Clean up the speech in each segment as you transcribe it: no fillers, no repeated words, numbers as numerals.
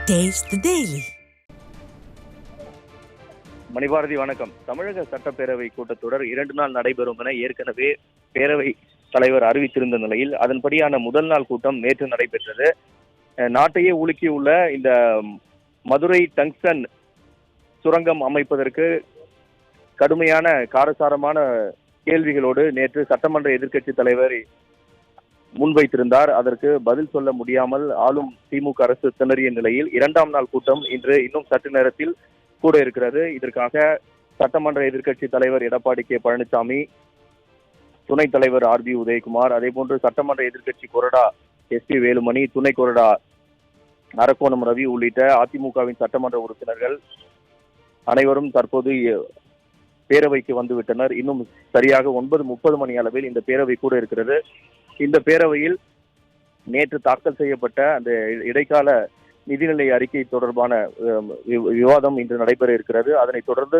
Taste the Daily. Manibharathi வணக்கம். தமிழக சட்டப்பேரவை கூட்டத்தொடர் 2 நாள் நடைபெறும் என ஏற்கனவே பேரவை தலைவர் அறிவித்திருந்த நிலையில் அதன்படியான முதல் நாள் கூட்டம் நேற்று நடைபெற்றது. நாட்டையே உலுக்கியுள்ள இந்த மதுரை டங்ஸ்டன் சுரங்கம் அமைப்பதற்கு கடுமையான காரசாரமான கேள்விகளோடு நேற்று சட்டமன்ற எதிர்க்கட்சி தலைவர் முன்வைத்திருந்தார். அதற்கு பதில் சொல்ல முடியாமல் ஆளும் திமுக அரசு திணறிய நிலையில் 2ஆம் நாள் கூட்டம் இன்று இன்னும் சற்று நேரத்தில் கூட இருக்கிறது. இதற்காக சட்டமன்ற எதிர்க்கட்சி தலைவர் எடப்பாடி கே பழனிசாமி, துணைத் தலைவர் RB உதயகுமார், அதே போன்று சட்டமன்ற எதிர்க்கட்சி கொறடா SP வேலுமணி, துணை கொறடா அரக்கோணம் ரவி உள்ளிட்ட அதிமுகவின் சட்டமன்ற உறுப்பினர்கள் அனைவரும் தற்போது பேரவைக்கு வந்துவிட்டனர். இன்னும் சரியாக 9:30 மணி அளவில் இந்த பேரவை கூட இருக்கிறது. இந்த பேரவையில் நேற்று தாக்கல் செய்யப்பட்ட அந்த இடைக்கால நிதிநிலை அறிக்கை தொடர்பான விவாதம் இன்று நடைபெற இருக்கிறது. அதனைத் தொடர்ந்து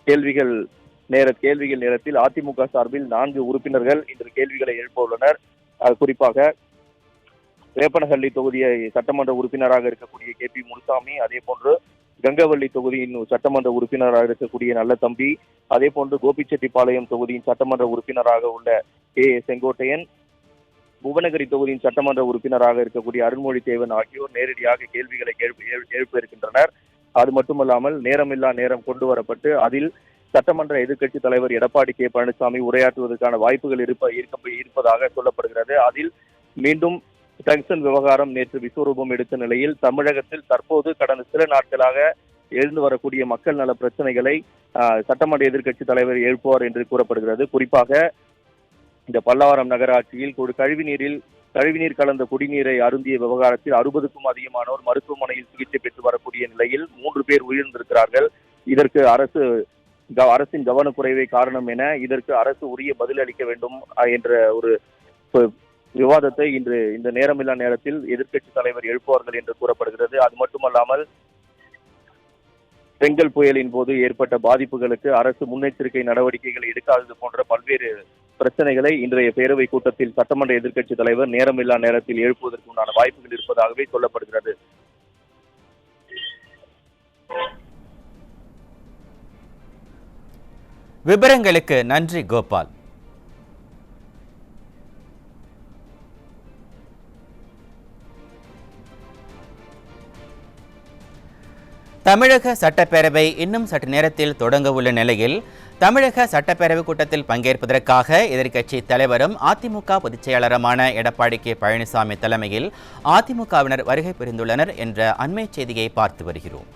கேள்விகள் நேரத்தில் அதிமுக சார்பில் 4 உறுப்பினர்கள் இன்று கேள்விகளை எழுப்ப உள்ளனர். குறிப்பாக வேப்பனஹள்ளி தொகுதியை சட்டமன்ற உறுப்பினராக இருக்கக்கூடிய KP முனுசாமி, அதே போன்று கங்கவள்ளி தொகுதியின் சட்டமன்ற உறுப்பினராக இருக்கக்கூடிய நல்ல தம்பி, அதே போன்று கோபிச்செட்டிப்பாளையம் தொகுதியின் சட்டமன்ற உறுப்பினராக உள்ள செங்கோட்டையன், புவனகிரி தொகுதியின் சட்டமன்ற உறுப்பினராக இருக்கக்கூடிய அருண்மொழி தேவன் ஆகியோர் நேரடியாக கேள்விகளை எழுப்ப இருக்கின்றனர். அது மட்டுமல்லாமல் நேரமில்லா நேரம் கொண்டு வரப்பட்டு அதில் சட்டமன்ற எதிர்க்கட்சி தலைவர் எடப்பாடி கே பழனிசாமி உரையாற்றுவதற்கான வாய்ப்புகள் இருப்பதாக சொல்லப்படுகிறது. அதில் மீண்டும் டங்ஸ்டன் விவகாரம் நேற்று விஸ்வரூபம் எடுத்த நிலையில் தமிழகத்தில் தற்போது கடந்த சில நாட்களாக எழுந்து வரக்கூடிய மக்கள் நல பிரச்சனைகளை சட்டமன்ற எதிர்க்கட்சி தலைவர் எழுப்புவார் என்று கூறப்படுகிறது. குறிப்பாக இந்த பல்லாவரம் நகராட்சியில் கழிவுநீர் கலந்த குடிநீரை அருந்திய விவகாரத்தில் 60க்கும் அதிகமானோர் மருத்துவமனையில் சிகிச்சை பெற்று வரக்கூடிய நிலையில் 3 பேர் உயிரிழந்திருக்கிறார்கள். இதற்கு அரசின் கவனக்குறைவே காரணம் என இதற்கு அரசு உரிய பதில் அளிக்க வேண்டும் என்ற ஒரு விவாதத்தை இன்று இந்த நேரமில்லா நேரத்தில் எதிர்க்கட்சி தலைவர் எழுப்புவார்கள் என்று கூறப்படுகிறது. அது மட்டுமல்லாமல் பெங்கல் புயலின் போது ஏற்பட்ட பாதிப்புகளுக்கு அரசு முன்னெச்சரிக்கை நடவடிக்கைகளை எடுக்காதது போன்ற பல்வேறு பிரச்சனைகளை இன்றைய பேரவை கூட்டத்தில் சட்டமன்ற எதிர்க்கட்சி தலைவர் நேரமில்லா நேரத்தில் எழுப்புவதற்கு உண்டான வாய்ப்புகள் இருப்பதாகவே சொல்லப்படுகிறது. விவரங்களுக்கு நன்றி கோபால். தமிழக சட்டப்பேரவை இன்னும் சற்று நேரத்தில் தொடங்க உள்ள நிலையில் தமிழக சட்டப்பேரவை கூட்டத்தில் பங்கேற்பதற்காக எதிர்க்கட்சி தலைவரும் அதிமுக பொதுச் செயலாளருமான எடப்பாடி கே பழனிசாமி தலைமையில் அதிமுகவினர் வருகை புரிந்துள்ளனர் என்ற அண்மை செய்தியை பார்த்து வருகிறோம்.